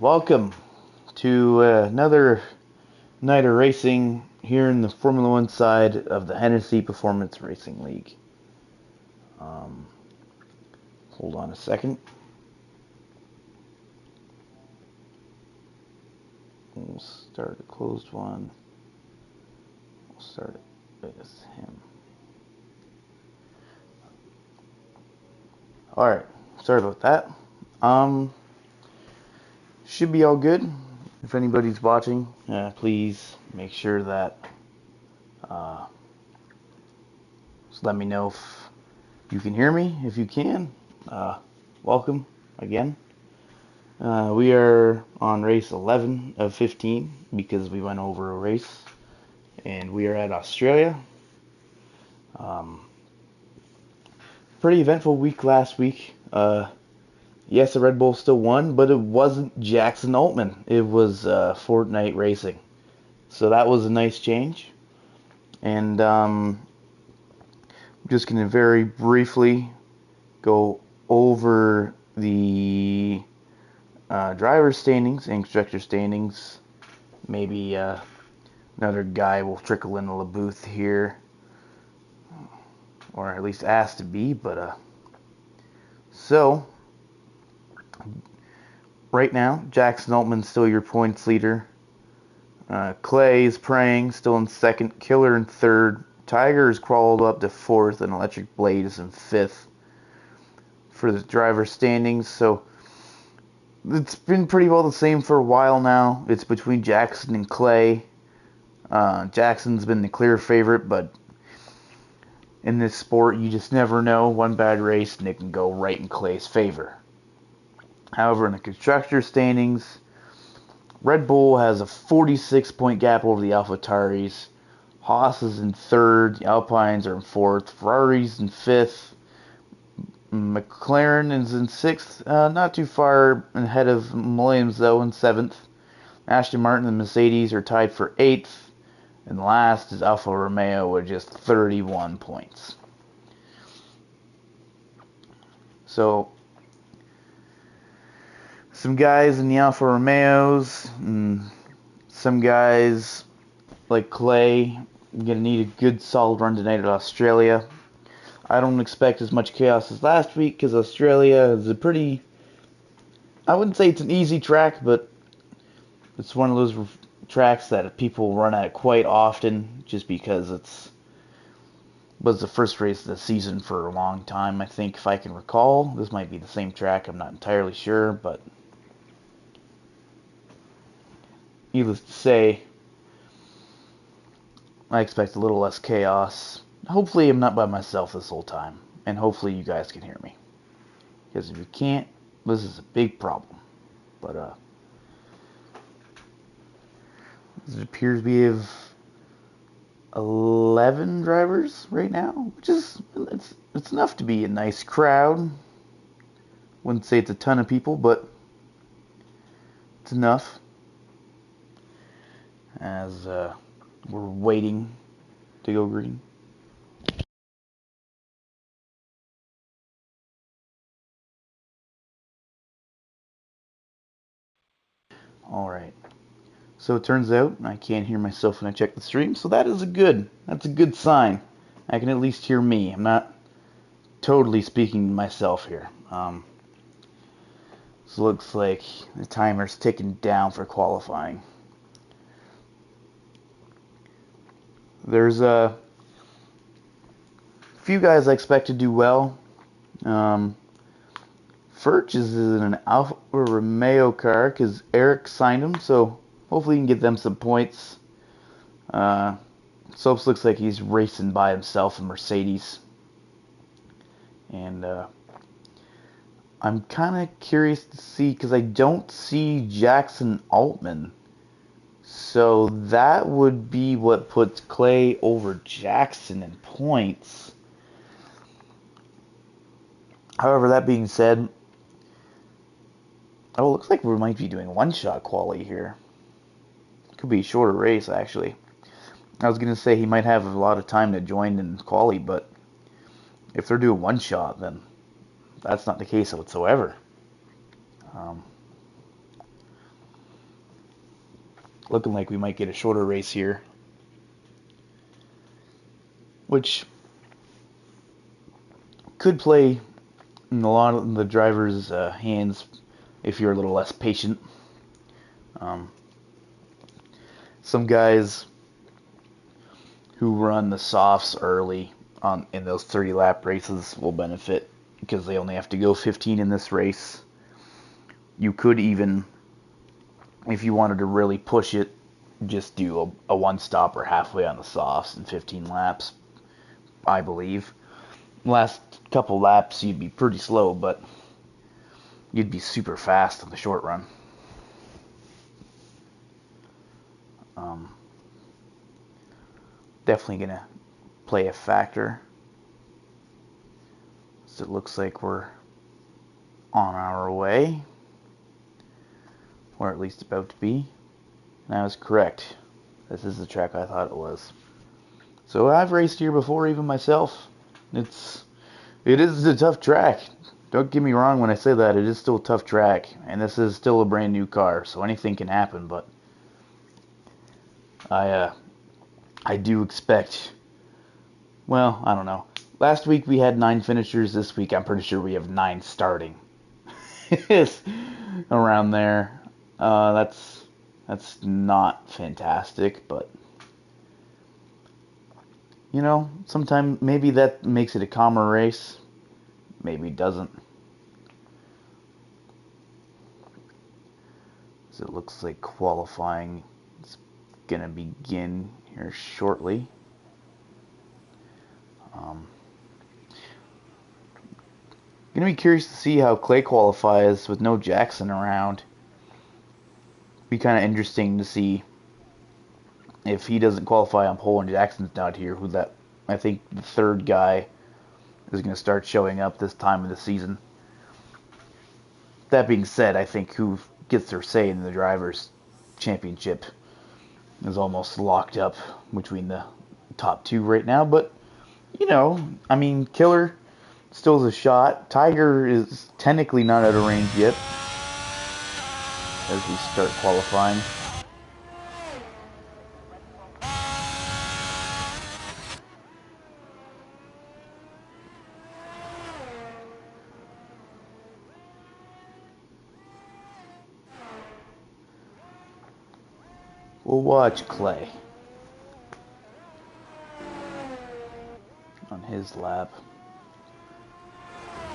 welcome to another night of racing here in the Formula One side of the Hennessy Performance Racing League. Um, Hold on a second. We'll start a closed one. We'll start it with him. Alright, sorry about that. Should be all good. If anybody's watching, please make sure that just let me know if you can hear me. If you can, welcome again. We are on race 11 of 15 because we went over a race, and we are at Australia. Pretty eventful week last week. Yes, the Red Bull still won, but it wasn't Jackson Altman. It was Fortnite Racing. So that was a nice change. And I'm just going to very briefly go over the driver standings and constructor standings. Maybe another guy will trickle into the booth here, or at least asked to be. But so right now, Jackson Altman's still your points leader. Clay is praying, still in second. Killer in third. Tiger has crawled up to fourth, and Electric Blade is in fifth for the driver standings. So it's been pretty well the same for a while now. It's between Jackson and Clay. Jackson's been the clear favorite, but in this sport, you just never know. One bad race, and it can go right in Clay's favor. However, in the constructor standings, Red Bull has a 46-point gap over the AlphaTauris. Haas is in third. The Alpines are in fourth. Ferrari's in fifth. McLaren is in sixth. Not too far ahead of Williams, though, in seventh. Aston Martin and Mercedes are tied for eighth. And last is Alfa Romeo with just 31 points. So some guys in the Alfa Romeos, and some guys like Clay, are going to need a good solid run tonight at Australia. I don't expect as much chaos as last week because Australia is a pretty, I wouldn't say it's an easy track, but it's one of those tracks that people run at quite often just because was the first race of the season for a long time, I think, if I can recall. This might be the same track, I'm not entirely sure, but needless to say, I expect a little less chaos. Hopefully I'm not by myself this whole time, and hopefully you guys can hear me. Because if you can't, this is a big problem. But it appears we have 11 drivers right now, which is it's enough to be a nice crowd. Wouldn't say it's a ton of people, but it's enough. As we're waiting to go green. Alright. So it turns out I can't hear myself when I check the stream, so that's a good sign. I can at least hear me. I'm not totally speaking to myself here. So it looks like the timer's ticking down for qualifying. There's a few guys I expect to do well. Furch is in an Alfa Romeo car because Eric signed him, so hopefully he can get them some points. Soaps looks like he's racing by himself in Mercedes. And I'm kind of curious to see, because I don't see Jackson Altman. So that would be what puts Clay over Jackson in points. However, that being said, it looks like we might be doing one-shot quali here. Could be a shorter race, actually. I was going to say he might have a lot of time to join in quali, but if they're doing one-shot, then that's not the case whatsoever. looking like we might get a shorter race here, which could play in a lot of the driver's hands if you're a little less patient. Some guys who run the softs early in those 30-lap races will benefit because they only have to go 15 in this race. You could even, if you wanted to really push it, just do a one-stopper halfway on the softs in 15 laps, I believe. Last couple laps you'd be pretty slow, but you'd be super fast on the short run. Definitely going to play a factor. So it looks like we're on our way, or at least about to be. And I was correct. This is the track I thought it was. So I've raced here before, even myself. It is a tough track. Don't get me wrong when I say that. It is still a tough track, and this is still a brand new car, so anything can happen. But I do expect, well, I don't know. Last week we had 9 finishers. This week I'm pretty sure we have 9 starting. It's around there. That's not fantastic, but you know, sometimes maybe that makes it a calmer race. Maybe it doesn't. So it looks like qualifying is gonna begin here shortly. Gonna be curious to see how Clay qualifies with no Jackson around. Be kind of interesting to see if he doesn't qualify on pole and Jackson's not here. I think the third guy is gonna start showing up this time of the season. That being said, I think who gets their say in the drivers' championship is almost locked up between the top 2 right now. But you know, I mean, Killer still has a shot. Tiger is technically not out of range yet as we start qualifying. We'll watch Clay on his lap.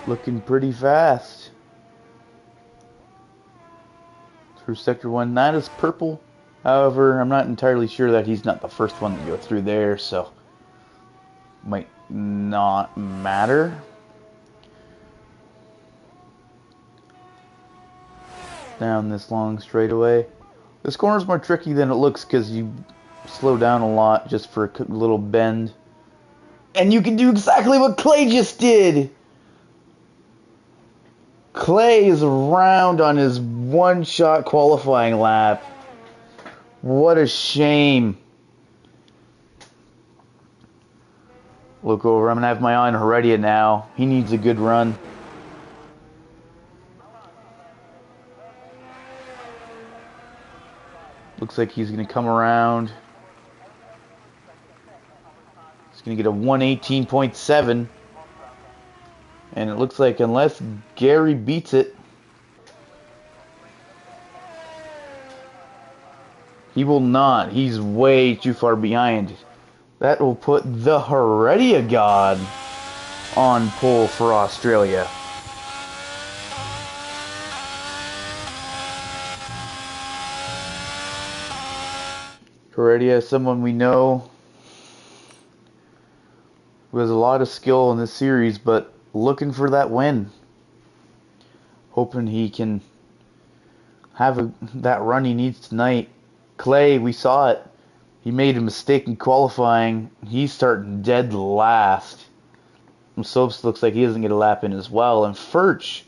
Looking pretty fast. Through Sector 1. That is purple. However, I'm not entirely sure that he's not the first one to go through there, so might not matter. Down this long straightaway. This corner's more tricky than it looks because you slow down a lot just for a little bend. And you can do exactly what Clay just did! Clay is around on his one-shot qualifying lap. What a shame. Look over. I'm going to have my eye on Heredia now. He needs a good run. Looks like he's going to come around. He's going to get a 118.7. And it looks like unless Gary beats it, he will not. He's way too far behind. That will put the Heredia God on pole for Australia. Heredia is someone we know who has a lot of skill in this series, but looking for that win. Hoping he can have that run he needs tonight. Clay, we saw it. He made a mistake in qualifying. He's starting dead last. And Soaps looks like he doesn't get a lap in as well. And Furch,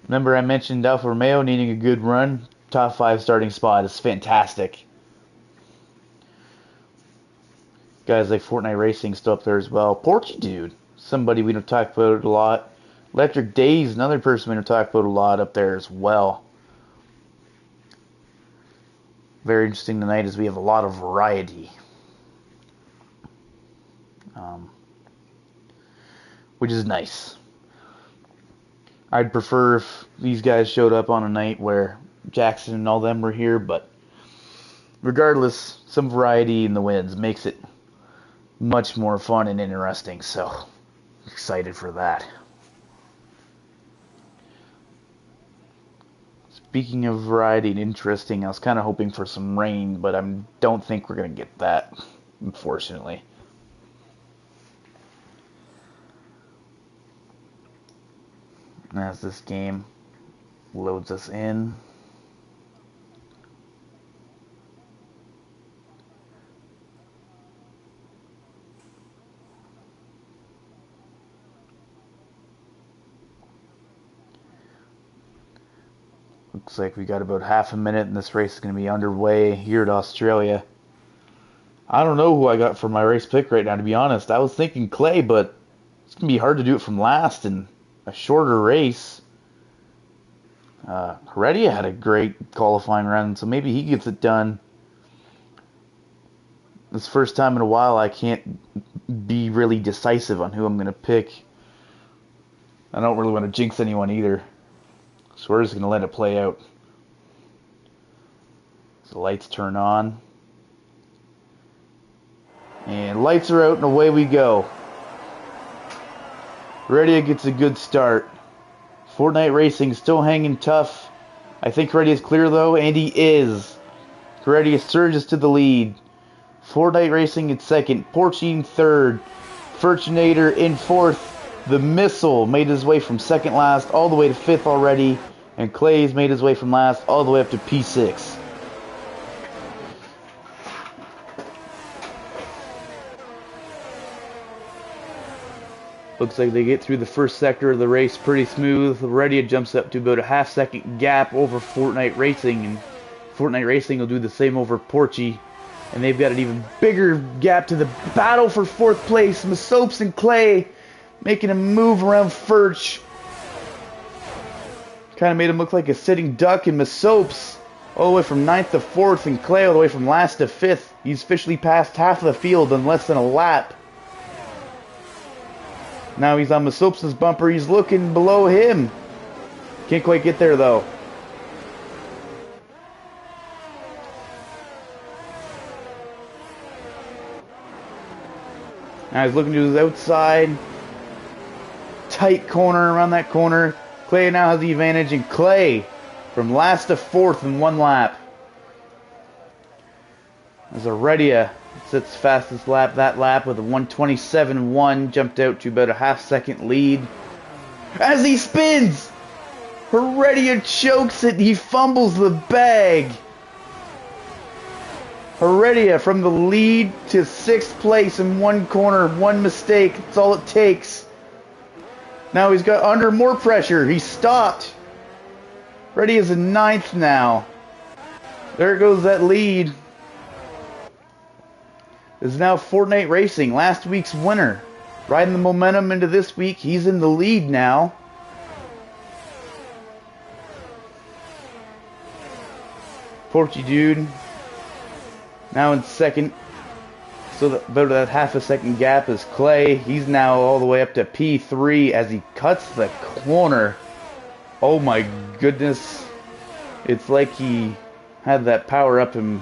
remember I mentioned Alfa Romeo needing a good run. Top 5 starting spot is fantastic. Guys like Fortnite Racing still up there as well. Porky Dude, somebody we don't talk about a lot. Electric Days, another person we don't talk about a lot up there as well. very interesting tonight as we have a lot of variety. Which is nice. I'd prefer if these guys showed up on a night where Jackson and all them were here, but regardless, some variety in the wins makes it much more fun and interesting, so excited for that. Speaking of variety and interesting, I was kind of hoping for some rain, but I don't think we're going to get that, unfortunately. As this game loads us in. Looks like we got about half a minute and this race is going to be underway here at Australia. I don't know who I got for my race pick right now, to be honest. I was thinking Clay, but it's going to be hard to do it from last and a shorter race. Heredia had a great qualifying run, so maybe he gets it done. This first time in a while I can't be really decisive on who I'm going to pick. I don't really want to jinx anyone either. So we're just going to let it play out. So the lights turn on. And lights are out and away we go. Heredia gets a good start. Fortnite Racing still hanging tough. I think Heredia's clear though, and he is. Heredia surges to the lead. Fortnite Racing in second. Porchy in third. Fortunator in fourth. The Missile made his way from second last all the way to fifth already. And Clay's made his way from last all the way up to P6. Looks like they get through the first sector of the race pretty smooth. Heredia jumps up to about a half-second gap over Fortnite Racing, and Fortnite Racing will do the same over Porchy. And they've got an even bigger gap to the battle for fourth place. Masopes and Clay making a move around Furch. Kind of made him look like a sitting duck, and Masopes all the way from 9th to 4th, and Clay all the way from last to 5th. He's officially passed half of the field in less than a lap. Now he's on Masopes' bumper. He's looking below him. Can't quite get there, though. Now he's looking to his outside. Tight corner around that corner. Clay now has the advantage, and Clay from last to 4th in one lap. As Heredia sits fastest lap that lap with a 1:27.1, jumped out to about a half-second lead. As he spins, Heredia chokes it. He fumbles the bag. Heredia from the lead to 6th place in one corner. One mistake. That's all it takes. Now he's got under more pressure. He stopped. Heredia's in 9th now. There goes that lead. Is now Fortnite Racing, last week's winner. Riding the momentum into this week. He's in the lead now. Porchy Dude now in second. So about that half a second gap is Clay. He's now all the way up to P3 as he cuts the corner. Oh my goodness. It's like he had that power up in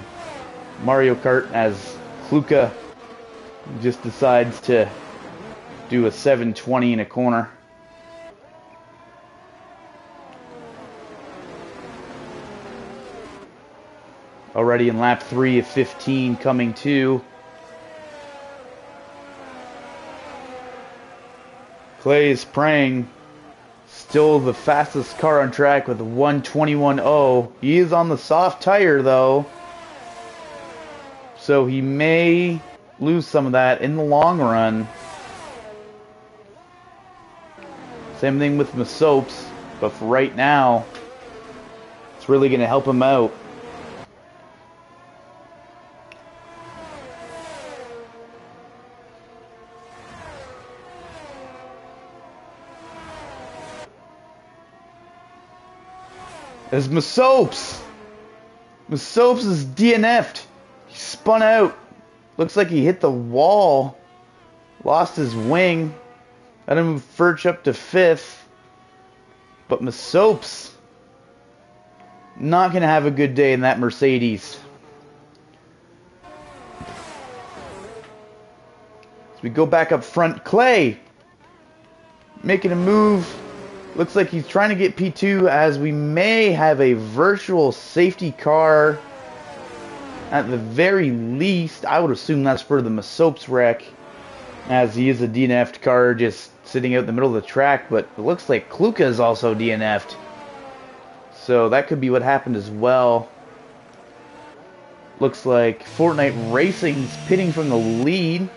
Mario Kart as Kluka just decides to do a 720 in a corner. Already in lap 3 of 15 coming to. Clay is praying. Still the fastest car on track with a 1:21.0. He is on the soft tire though. So he may lose some of that in the long run. Same thing with Masopes. But for right now, it's really going to help him out. As Masopes Soaps is DNF'd. He spun out. Looks like he hit the wall. Lost his wing. Let him move Furch up to 5th. But Soaps not going to have a good day in that Mercedes. So we go back up front. Clay making a move. Looks like he's trying to get P2 as we may have a virtual safety car. At the very least, I would assume that's for the Soaps wreck, as he is a DNF'd car just sitting out in the middle of the track, but it looks like Kluka is also DNF'd. So that could be what happened as well. Looks like Fortnite Racing's pitting from the lead.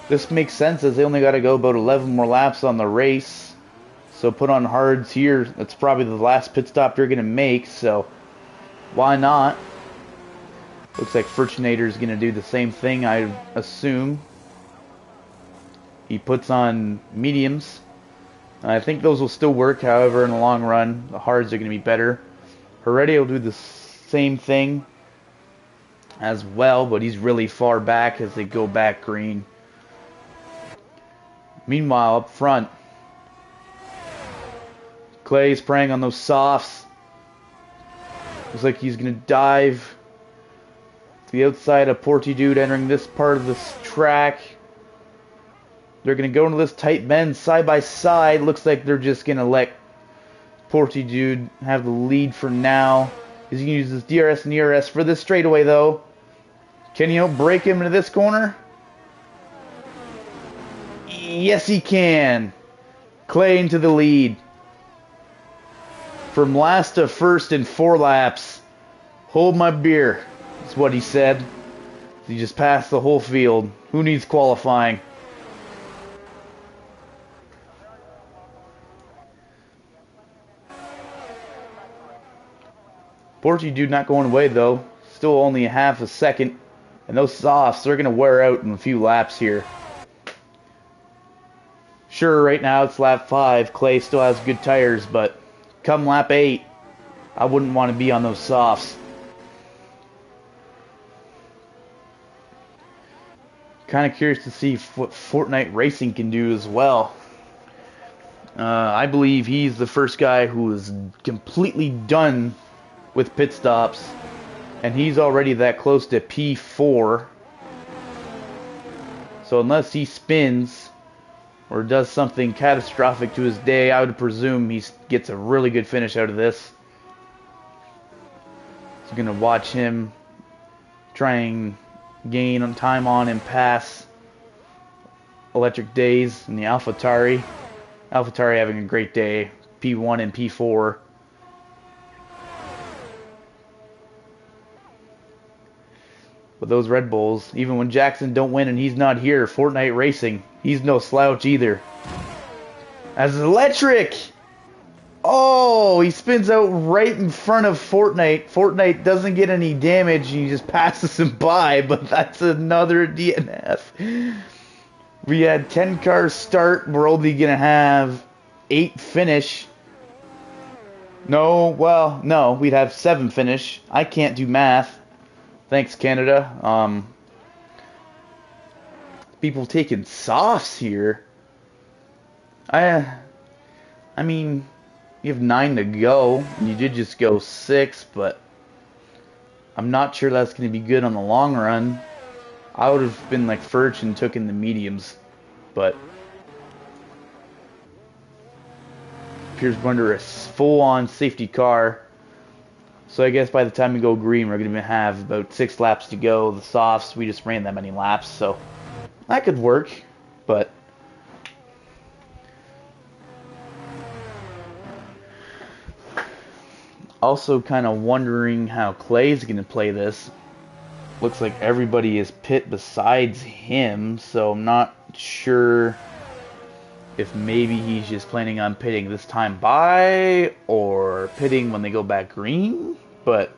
This makes sense as they only got to go about 11 more laps on the race. So put on hards here. That's probably the last pit stop they're going to make, so why not? Looks like Furchinator is going to do the same thing, I assume. He puts on mediums. I think those will still work, however, in the long run, the hards are going to be better. Heredia will do the same thing as well, but he's really far back as they go back green. Meanwhile, up front, Clay's preying on those softs. Looks like he's going to dive to the outside of Porty Dude entering this part of this track. They're going to go into this tight bend side by side. Looks like they're just going to let Porty Dude have the lead for now. He's going to use his DRS and ERS for this straightaway though. Can he break him into this corner? Yes, he can. Clay into the lead. From last to first in 4 laps. Hold my beer. That's what he said. He just passed the whole field. Who needs qualifying? Porty Dude not going away though. Still only a half a second. And those softs, they're going to wear out in a few laps here. Sure, right now it's lap 5. Clay still has good tires, but come lap 8, I wouldn't want to be on those softs. Kind of curious to see what Fortnite Racing can do as well. I believe he's the first guy who is completely done with pit stops, and he's already that close to P4. So unless he spins or does something catastrophic to his day, I would presume he gets a really good finish out of this. So going to watch him try and gain on time on and pass Electric Days and the AlphaTauri. AlphaTauri having a great day, P1 and P4. But those Red Bulls, even when Jackson don't win and he's not here, Fortnite Racing, he's no slouch either. As Electric! Oh, he spins out right in front of Fortnite. Fortnite doesn't get any damage, and he just passes him by, but that's another DNF. We had 10 cars start, we're only going to have 8 finish. No, well, no, we'd have 7 finish. I can't do math. Thanks, Canada. People taking softs here. I mean, you have 9 to go. And you did just go 6, but I'm not sure that's going to be good on the long run. I would have been like Furch and took in the mediums, but appears we're under a full-on safety car. So I guess by the time we go green, we're going to have about 6 laps to go. The softs, we just ran that many laps, so that could work, but also kind of wondering how Clay's going to play this. Looks like everybody is pit besides him, so I'm not sure if maybe he's just planning on pitting this time by or pitting when they go back green, but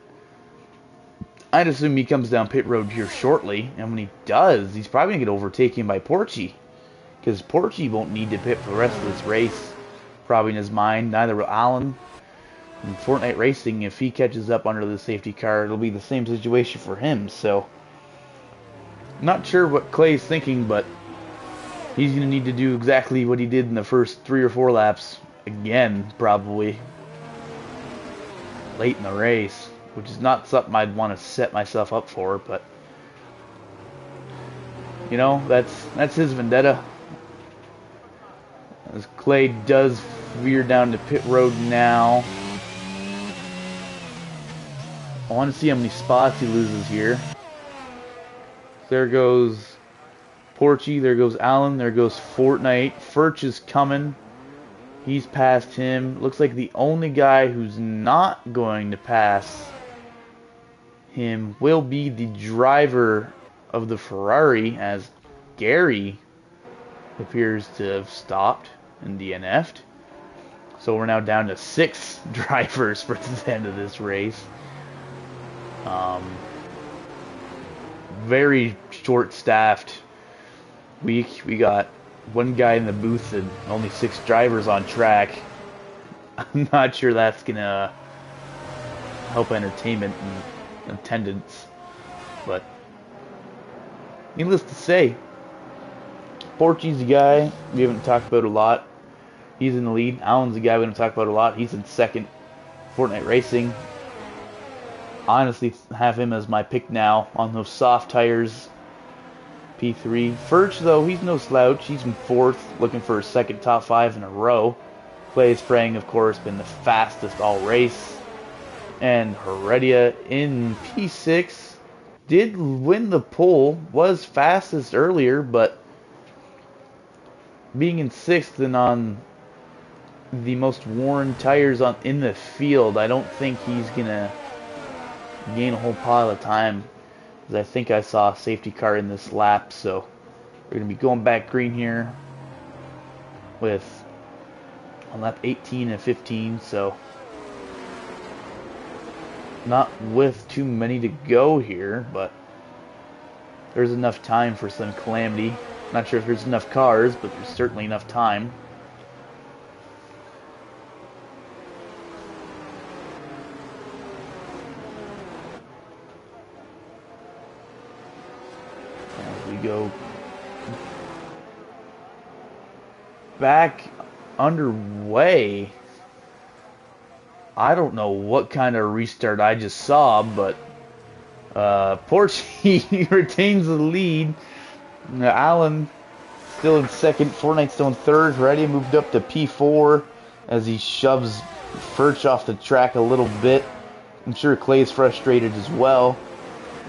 I'd assume he comes down pit road here shortly, and when he does, he's probably going to get overtaken by Porchy, because Porchy won't need to pit for the rest of this race, probably in his mind. Neither will Allen. In Fortnite Racing, if he catches up under the safety car, it'll be the same situation for him. So, not sure what Clay's thinking, but he's going to need to do exactly what he did in the first 3 or 4 laps again, probably late in the race, which is not something I'd want to set myself up for, but you know, that's his vendetta. As Clay does veer down to pit road now. I want to see how many spots he loses here. There goes Porchy, there goes Allen, there goes Fortnite. Furch is coming. He's past him. Looks like the only guy who's not going to pass him will be the driver of the Ferrari, as Gary appears to have stopped and DNF'd. So we're now down to 6 drivers for the end of this race. Very short-staffed week. We got 1 guy in the booth and only 6 drivers on track. I'm not sure that's gonna help entertainment and attendance, but needless to say, Porchy's the guy we haven't talked about a lot. He's in the lead. Allen's the guy we haven't talked about a lot. He's in second. Fortnite Racing, honestly have him as my pick now on those soft tires. P3. Furch, though, he's no slouch. He's in 4th, looking for a second top 5 in a row. Clay Sprang, of course, been the fastest all race. And Heredia in P6 did win the pole, was fastest earlier, but being in 6th and on the most worn tires in the field, I don't think he's gonna gain a whole pile of time, because I think I saw a safety car in this lap. So we're gonna be going back green here with on lap 18 and 15, so not with too many to go here, but there's enough time for some calamity. Not sure if there's enough cars, but there's certainly enough time. As we go back underway, I don't know what kind of restart I just saw, but Porchy retains the lead. Allen still in second. Fortnite still in third. Heredia moved up to P4 as he shoves Furch off the track a little bit. I'm sure Clay's frustrated as well.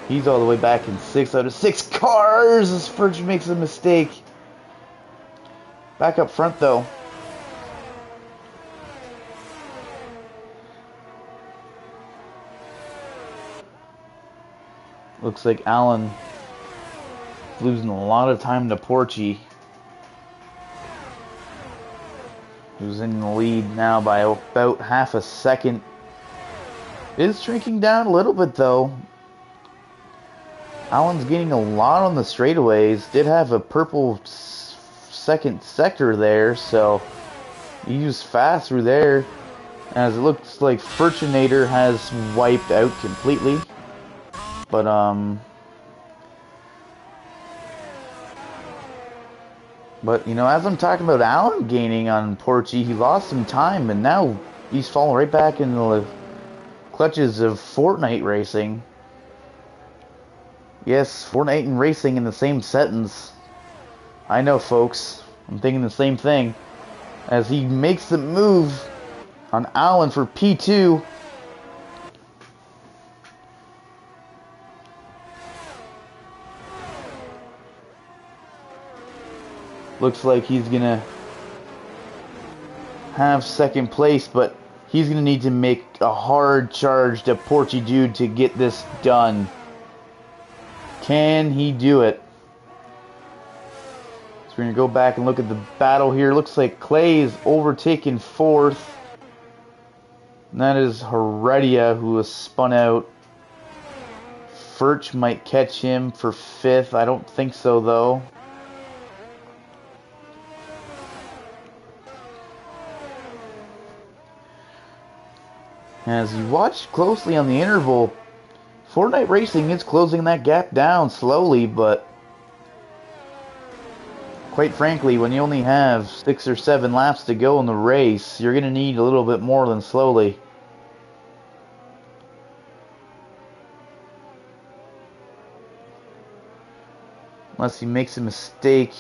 He's all the way back in 6 out of 6 cars as Furch makes a mistake. Back up front, though. Looks like Allen losing a lot of time to Porchy, who's in the lead now by about half a second. Is shrinking down a little bit, though. Allen's gaining a lot on the straightaways. Did have a purple second sector there, so he was fast through there. As it looks like Furchinator has wiped out completely. But, you know, as I'm talking about Allen gaining on Porchy, he lost some time, and now he's falling right back into the clutches of Fortnite Racing. Yes, Fortnite and Racing in the same sentence. I know, folks. I'm thinking the same thing. As he makes the move on Allen for P2. Looks like he's gonna have second place, but he's gonna need to make a hard charge to Porchy Dude to get this done. Can he do it? So we're gonna go back and look at the battle here. Looks like Clay is overtaken 4th. And that is Heredia, who has spun out. Furch might catch him for 5th. I don't think so, though. As you watch closely on the interval, Fortnite Racing is closing that gap down slowly, but quite frankly, when you only have 6 or 7 laps to go in the race, you're going to need a little bit more than slowly. Unless he makes a mistake.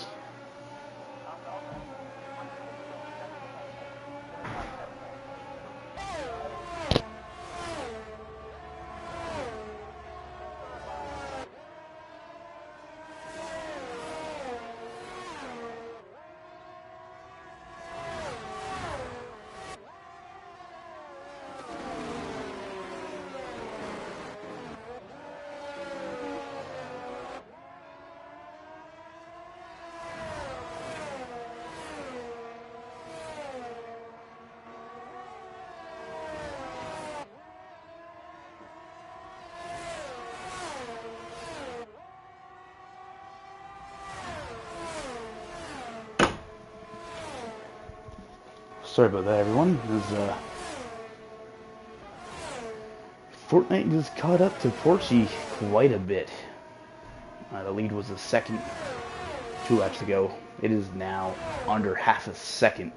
Sorry about that, everyone. Fortnite just caught up to Porchy quite a bit. The lead was a second 2 laps ago. It is now under half a second.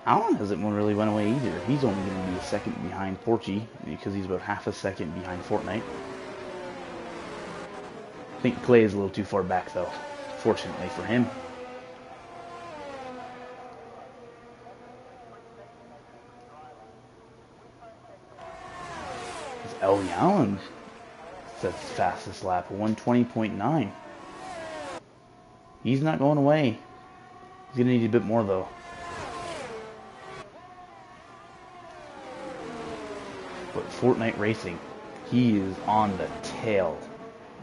Alan hasn't really went away either. He's only going to be a second behind Porchy because he's about half a second behind Fortnite. I think Clay is a little too far back, though, fortunately for him. Ellie Allen sets the fastest lap, 1:20.9. He's not going away. He's going to need a bit more, though. But Fortnite Racing, he is on the tail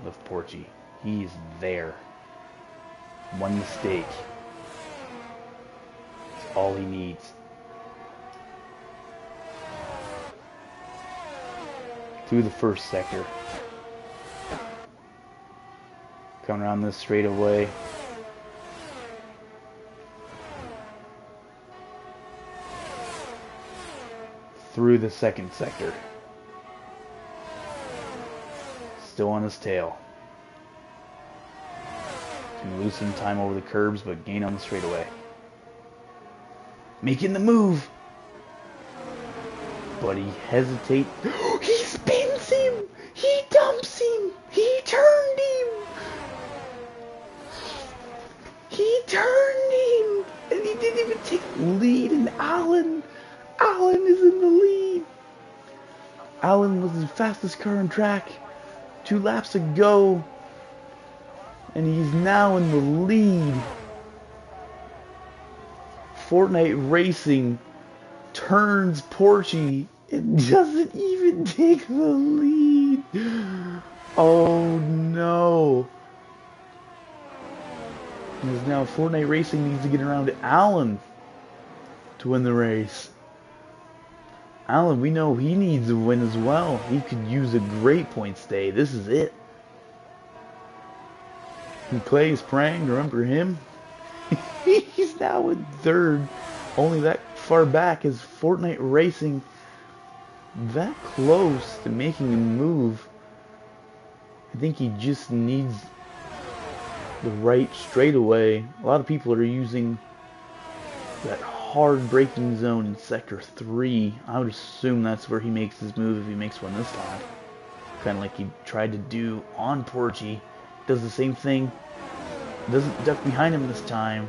of Porchy. He's there. One mistake. That's all he needs. Through the first sector. Coming around this straightaway. Through the second sector. Still on his tail. Can lose some time over the curbs, but gain on the straightaway. Making the move. But he hesitates. He spins him! He dumps him! He turned him! He turned him! And he didn't even take the lead, and Allen is in the lead. Allen was the fastest car on track 2 laps ago, and he's now in the lead. Fortnite Racing turns Porchy and doesn't even take the lead. Oh no. Because now Fortnite Racing needs to get around to Allen to win the race. Allen, we know he needs a win as well. He could use a great point stay. This is it. He plays praying, remember him? He's now in third. Only that far back is Fortnite Racing that close to making a move. I think he just needs the right straightaway. A lot of people are using that hard braking zone in sector 3. I would assume that's where he makes his move if he makes one this time. Kind of like he tried to do on Porchy. Does the same thing. Doesn't duck behind him this time.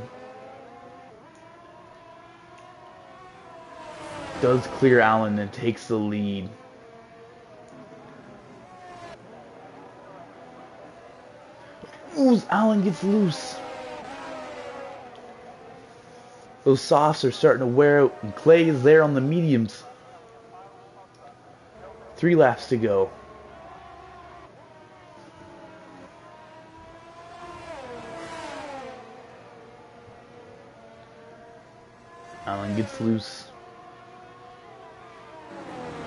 Does clear Allen and takes the lead. Ooh, Allen gets loose. Those softs are starting to wear out, and Clay is there on the mediums. 3 laps to go. Allen gets loose.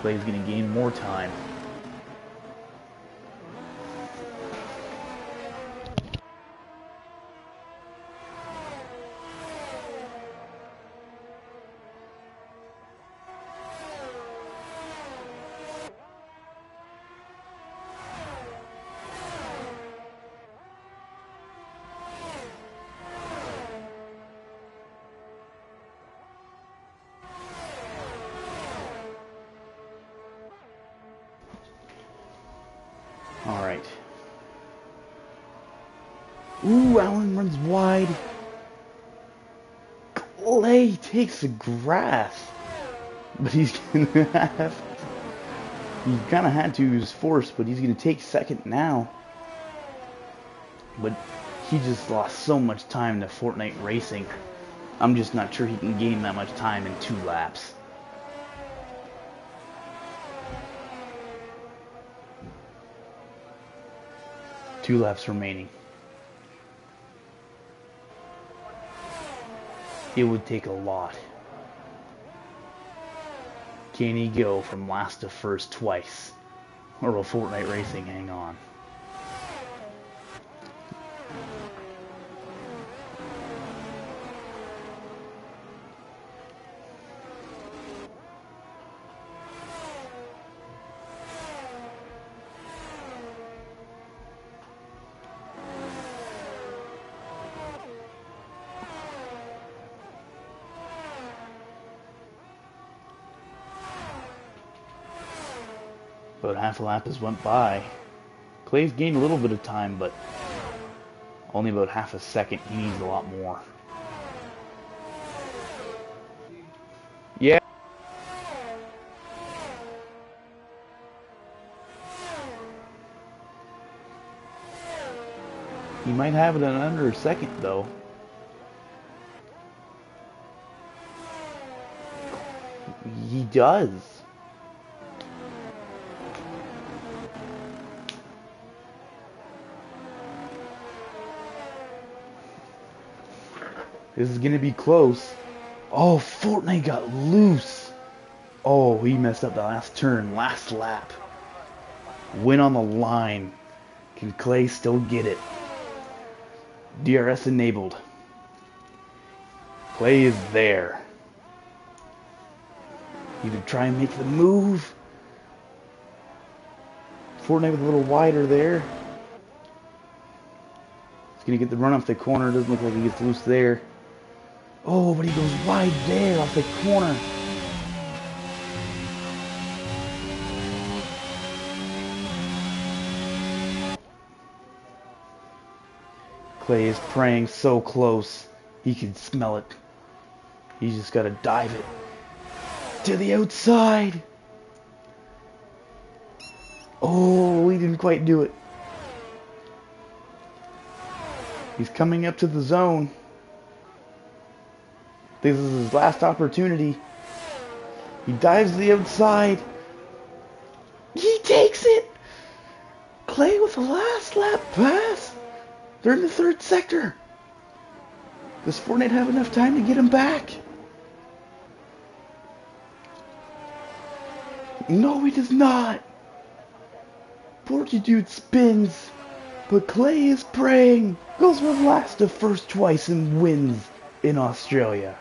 Clay's going to gain more time. Ooh, Allen runs wide. Clay takes the grass. But he's gonna have... He kind of had to use force, but he's going to take second now. But he just lost so much time to Fortnite racing. I'm just not sure he can gain that much time in 2 laps. Two laps remaining. It would take a lot. Can he go from last to first twice? Or will Fortnite racing hang on? About half a lap has went by. Clay's gained a little bit of time, but only about half a second. He needs a lot more. Yeah. He might have it in under a second, though. He does. This is going to be close. Oh, Fortnite got loose. Oh, he messed up the last turn, last lap. Win on the line. Can Clay still get it? DRS enabled. Clay is there. He could try and make the move. Fortnite with a little wider there. He's going to get the run off the corner. Doesn't look like he gets loose there. Oh, but he goes wide there off the corner. Clay is praying so close. He can smell it. He's just got to dive it to the outside. Oh, he didn't quite do it. He's coming up to the zone. This is his last opportunity. He dives to the outside. He takes it. Clay with the last lap pass. They're in the third sector. Does Fortnite have enough time to get him back? No, he does not. Fortitude spins, but Clay is praying. Goes from last to first twice and wins in Australia.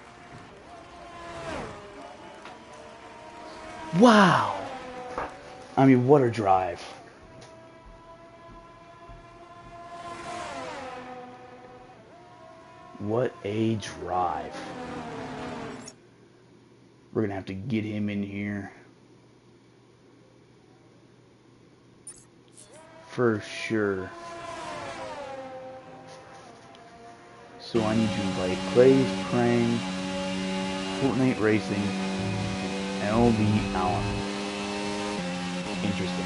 Wow. I mean, what a drive. What a drive. We're going to have to get him in here. For sure. So I need to invite Clay's Praying, Fortnite Racing, LB Allen. Interesting.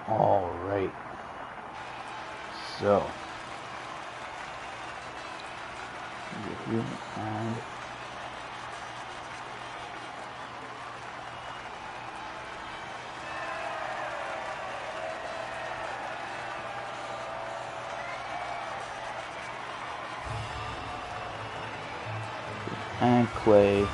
All right. So, here and Clay.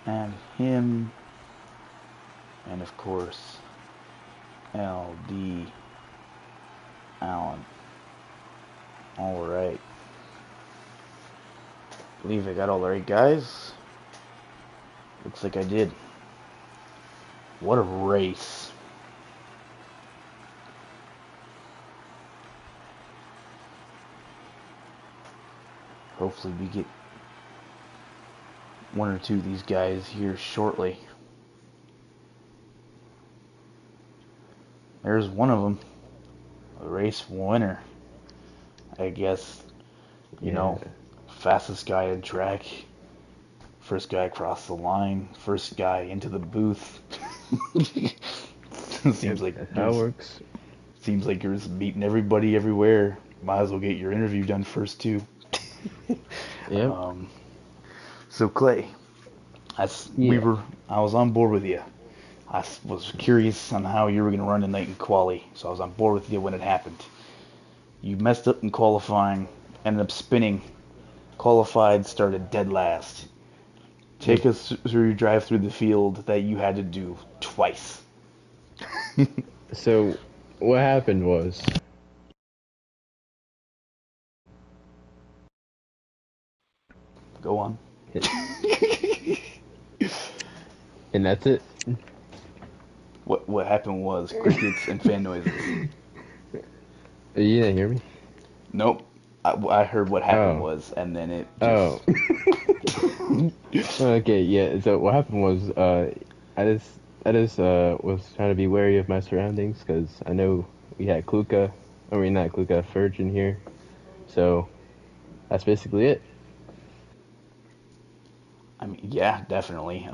add him, and of course, LD Allen. Alright. Believe I got all the right guys. Looks like I did. What a race. Hopefully we get one or two of these guys here shortly. There's one of them. A race winner. I guess, you know, fastest guy in track. First guy across the line. First guy into the booth. Seems like that's how it works. Seems like you're just meeting everybody everywhere. Might as well get your interview done first too. Yep. So Clay, I was on board with you. I was curious on how you were going to run tonight in quali, so I was on board with you when it happened. You messed up in qualifying, ended up spinning. Qualified, started dead last. Take us through your drive through the field that you had to do twice. So, what happened was... Go on. And that's it. What happened was crickets and fan noises. You didn't hear me? Nope. I heard what happened was, and then it just... Okay, yeah. So what happened was, I just was trying to be wary of my surroundings because I know we had Kluka, not Kluka, Furge in here. So that's basically it. I mean, yeah, definitely.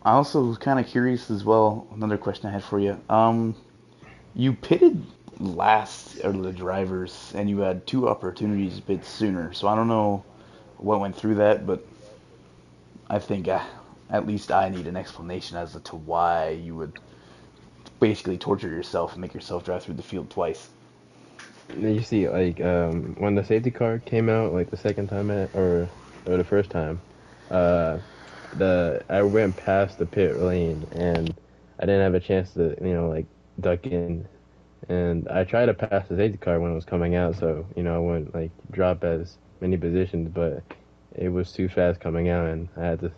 I also was kind of curious as well. Another question I had for you. You pitted last out of the drivers, and you had two opportunities a bit sooner. So I don't know what went through that, but I think at least I need an explanation as to why you would basically torture yourself and make yourself drive through the field twice. You see, like, when the safety car came out, like the second time, or the first time, I went past the pit lane and I didn't have a chance to, like, duck in. And I tried to pass the safety car when it was coming out, so, I wouldn't, like, drop as many positions, but it was too fast coming out, and I had to,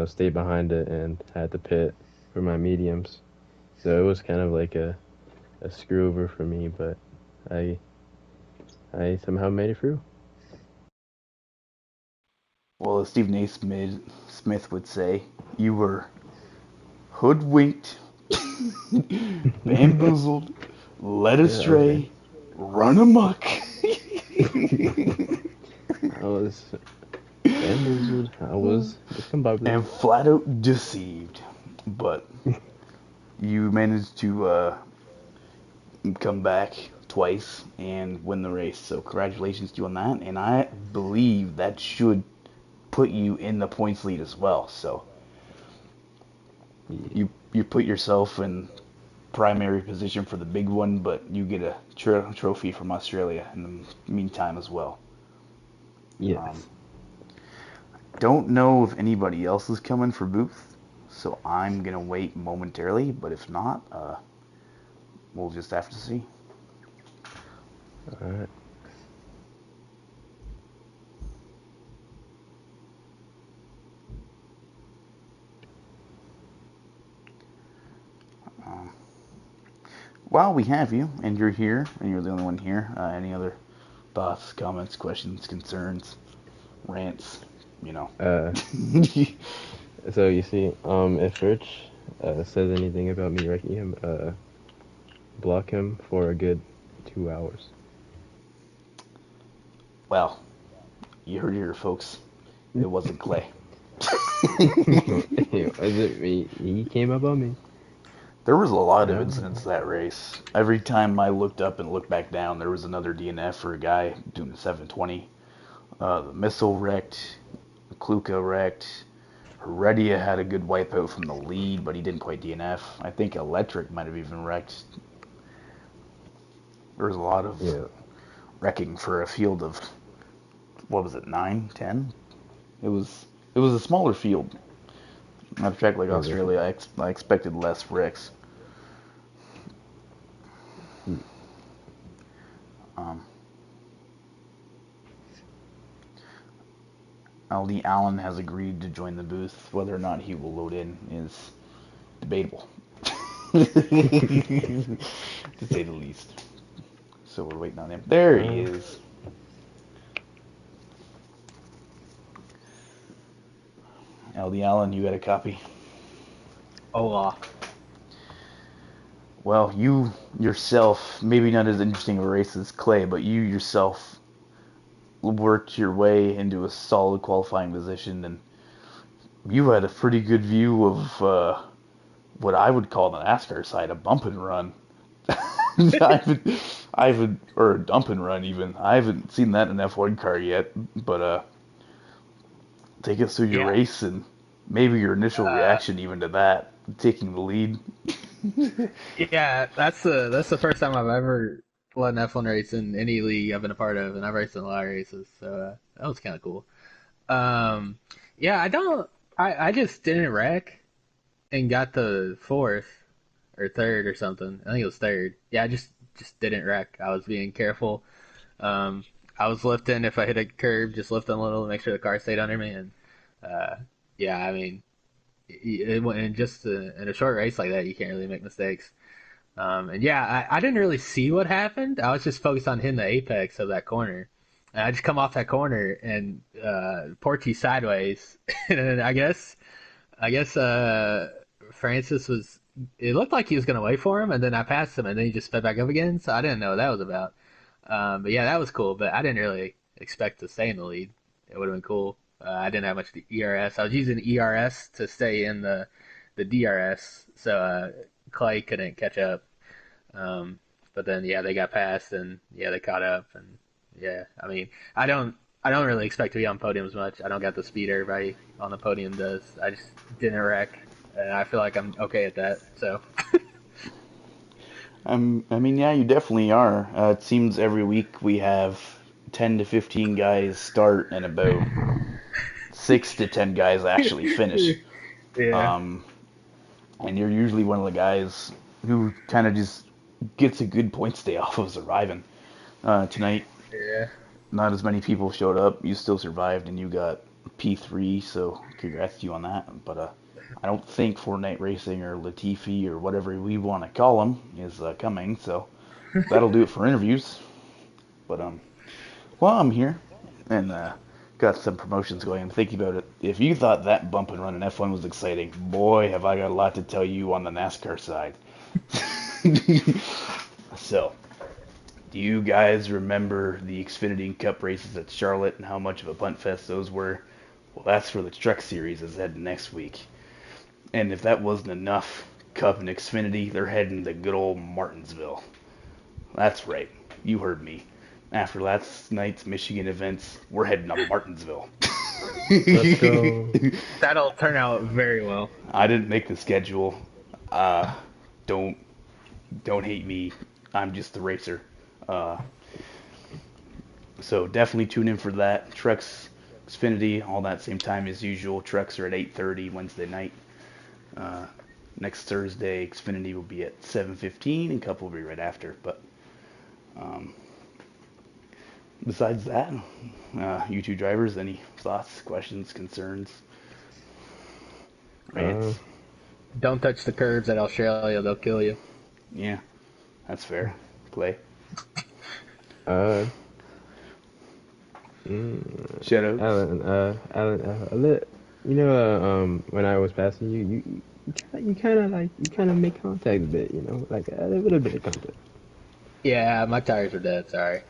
stay behind it and had to pit for my mediums. So it was kind of like a screw over for me, but I somehow made it through. Well, as Stephen A. Smith would say, you were hoodwinked, bamboozled, led astray, run amok. I was bamboozled. I was discombobulated. And flat out deceived. But you managed to come back twice and win the race. So congratulations to you on that. And I believe that should put you in the points lead as well. So you put yourself in primary position for the big one, but you get a trophy from Australia in the meantime as well. Yes. Don't know if anybody else is coming for Booth, so I'm gonna wait momentarily. But if not, we'll just have to see. All right. While we have you, and you're here, and you're the only one here, any other thoughts, comments, questions, concerns, rants, So you see, if Rich says anything about me wrecking him, block him for a good 2 hours. Well, you heard it here, folks. It wasn't Clay. He came up on me. There was a lot of incidents that race. Every time I looked up and looked back down, there was another DNF for a guy doing the 720. The missile wrecked. Kluka wrecked. Heredia had a good wipeout from the lead, but he didn't quite DNF. I think Electric might have even wrecked. There was a lot of wrecking for a field of, what was it, 9, 10? It was a smaller field. At a track like Oh, that's Australia, I expected less wrecks. sweet. Um, LD Allen has agreed to join the booth. Whether or not he will load in is debatable, to say the least. So we're waiting on him. There he Uh, is. LD Allen, you got a copy? Hola. Well, you yourself, maybe not as interesting of a race as Clay, but you yourself worked your way into a solid qualifying position, and you had a pretty good view of what I would call the NASCAR side, a bump and run. or a dump and run even. I haven't seen that in an F1 car yet, but take us through your Yeah. race and maybe your initial Uh, reaction even to that, taking the lead. yeah, that's the first time I've ever led an F1 race in any league I've been a part of, and I've raced in a lot of races, so that was kind of cool. Um, yeah, I just didn't wreck and got the fourth or third or something. I think it was third. Yeah, I just didn't wreck. I was being careful. Um, I was lifting if I hit a curb, just lifting a little to make sure the car stayed under me, and uh, yeah, I mean, in just in a short race like that, you can't really make mistakes. And yeah, I didn't really see what happened. I was just focused on hitting the apex of that corner. And I just come off that corner and Porty sideways, and then I guess Francis was. It looked like he was gonna wait for him, and then I passed him, and then he just sped back up again. So I didn't know what that was about. But yeah, that was cool. But I didn't really expect to stay in the lead. It would have been cool. I didn't have much ERS. I was using ERS to stay in the DRS, so Clay couldn't catch up. Um, but then yeah, they got past and yeah, they caught up and yeah, I mean, I don't really expect to be on podiums much. I don't got the speed everybody on the podium does. I just didn't wreck, and I feel like I'm okay at that. So I mean, yeah, you definitely are. It seems every week we have 10 to 15 guys start and about 6 to 10 guys actually finish. yeah, Um, and you're usually one of the guys who kind of just gets a good points day off of surviving. Tonight, yeah, not as many people showed up. You still survived, and you got P3, so congrats to you on that. But I don't think Fortnite Racing or Latifi or whatever we want to call him is coming. So that'll do it for interviews. But well, I'm here and got some promotions going. I'm thinking about it. If you thought that bump and run in F1 was exciting, boy, have I got a lot to tell you on the NASCAR side. So, do you guys remember the Xfinity Cup races at Charlotte and how much of a punt fest those were? Well, that's for the Truck Series is heading next week. And if that wasn't enough, Cup and Xfinity, they're heading to good old Martinsville. That's right. You heard me. After last night's Michigan events, we're heading to Martinsville. let's go. that'll turn out very well. I didn't make the schedule. Uh, don't don't hate me. I'm just the racer. Uh, so definitely tune in for that. Trucks, Xfinity, all that same time as usual. Trucks are at 8:30 Wednesday night. Uh, Next Thursday, Xfinity will be at 7:15, and Cup will be right after. But um, besides that, you two drivers, any thoughts, questions, concerns, Uh, rants? Don't touch the curbs at Australia; they'll kill you. Yeah, that's fair. Play. uh, mm, Shadows. Alan, you know, when I was passing you, you kind of make contact a bit, you know, like a little bit of contact. Yeah, my tires are dead. Sorry.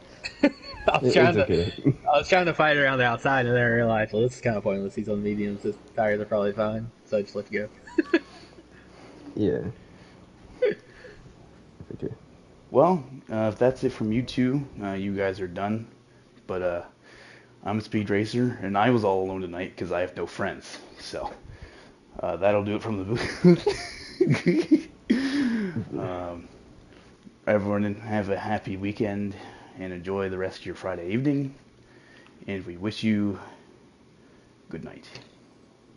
I was It's trying to okay. I was trying to fight around the outside, and then I realized, well, this is kind of pointless. He's on mediums. His tires are probably fine, so I just let you go. Yeah, it's okay. Well, if that's it from you two, you guys are done. But I'm a speed racer, and I was all alone tonight because I have no friends. So that'll do it from the booth. um, Everyone have a happy weekend and enjoy the rest of your Friday evening. And we wish you Good night.